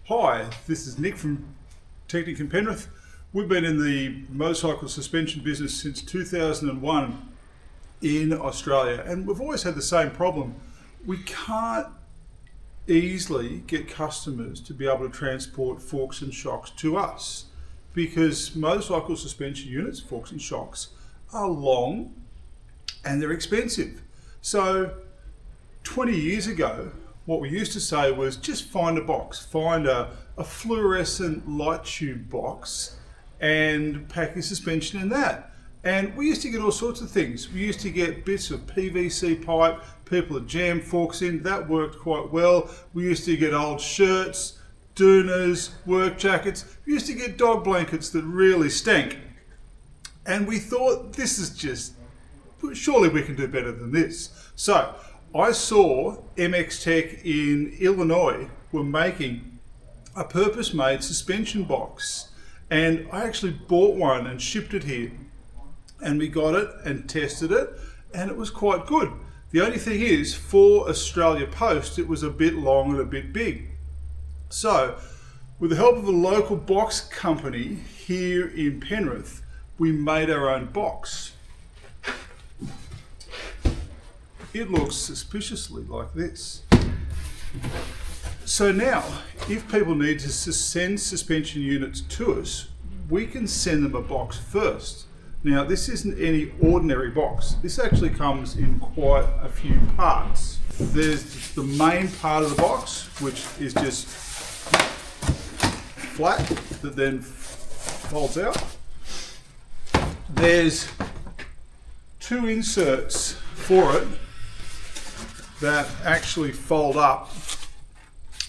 Hi, this is Nick from Teknik in Penrith. We've been in the motorcycle suspension business since 2001 in Australia, and we've always had the same problem. We can't easily get customers to be able to transport forks and shocks to us because motorcycle suspension units, forks and shocks, are long and they're expensive. So 20 years ago, what we used to say was just find a box, find a fluorescent light tube box and pack your suspension in that. And we used to get all sorts of things. We used to get bits of PVC pipe, people would jam forks in, that worked quite well. We used to get old shirts, doonas, work jackets. We used to get dog blankets that really stank. And we thought, this is just, surely we can do better than this. So I saw MX Tech in Illinois were making a purpose-made suspension box, and I actually bought one and shipped it here, and we got it and tested it, and it was quite good. The only thing is, for Australia Post, it was a bit long and a bit big. So with the help of a local box company here in Penrith, we made our own box. It looks suspiciously like this. So now, if people need to send suspension units to us, we can send them a box first. Now, this isn't any ordinary box. This actually comes in quite a few parts. There's the main part of the box, which is just flat, that then folds out. There's two inserts for it that actually fold up,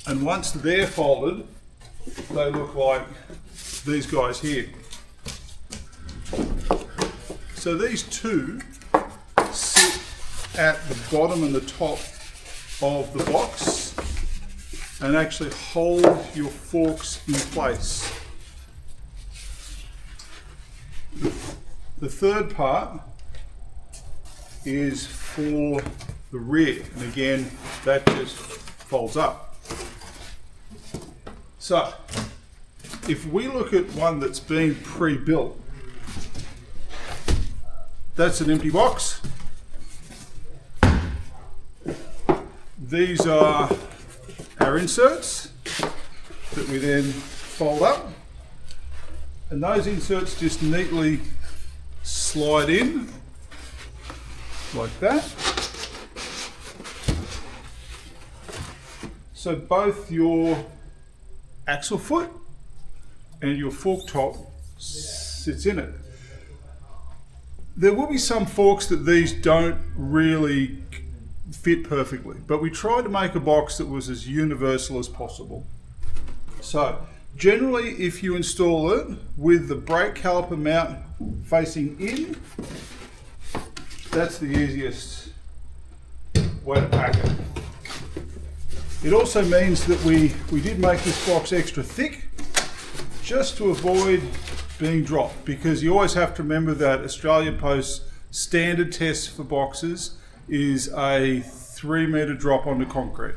and once they're folded, they look like these guys here. So these two sit at the bottom and the top of the box and actually hold your forks in place. The third part is for the rear, and again that just folds up. So if we look at one that's been pre-built, that's an empty box. These are our inserts that we then fold up, and those inserts just neatly slide in like that. So both your axle foot and your fork top sits in it. There will be some forks that these don't really fit perfectly, but we tried to make a box that was as universal as possible. So generally, if you install it with the brake caliper mount facing in, that's the easiest way to pack it. It also means that we did make this box extra thick just to avoid being dropped, because you always have to remember that Australia Post standard test for boxes is a 3 metre drop onto concrete.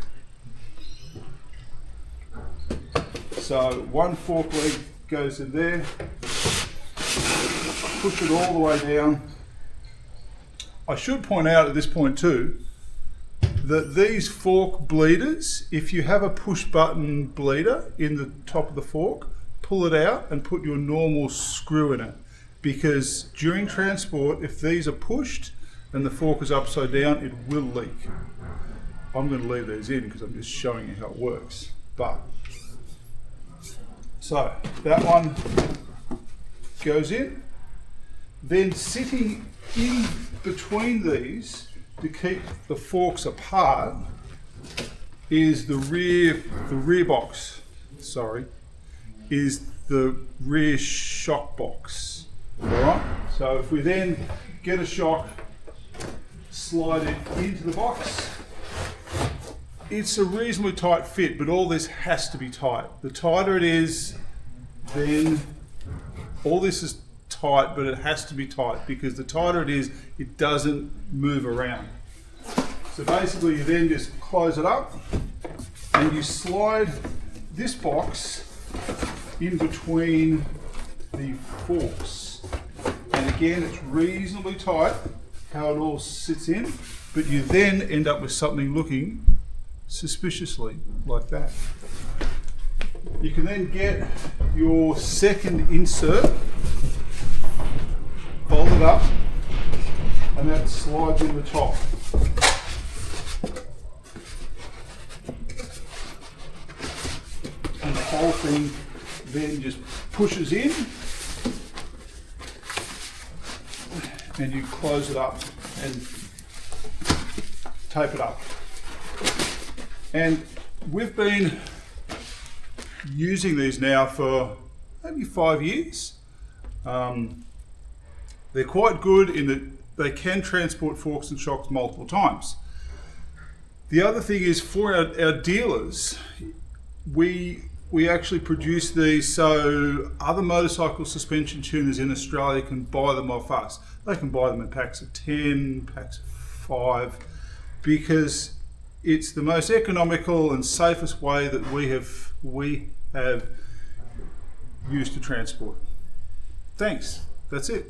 So one fork leg goes in there, push it all the way down. I should point out at this point too that these fork bleeders, if you have a push button bleeder in the top of the fork, pull it out and put your normal screw in it, because during transport, if these are pushed and the fork is upside down, it will leak. I'm going to leave these in because I'm just showing you how it works. So that one goes in. Then sitting in between these to keep the forks apart is the rear box. Is the rear shock box. All right. So if we then get a shock, slide it into the box. It's a reasonably tight fit, but all this has to be tight. The tighter it is, then all this is tight, but it has to be tight, because the tighter it is, it doesn't move around. So basically you then just close it up and you slide this box in between the forks. And again, it's reasonably tight how it all sits in, but you then end up with something looking suspiciously like that. You can then get your second insert folded up, and that slides in the top. And the whole thing then just pushes in, and you close it up and tape it up. And we've been using these now for maybe 5 years. They're quite good in that they can transport forks and shocks multiple times. The other thing is, for our dealers, we actually produce these so other motorcycle suspension tuners in Australia can buy them off us. They can buy them in packs of 10, packs of 5, because it's the most economical and safest way that we have used to transport. Thanks. That's it.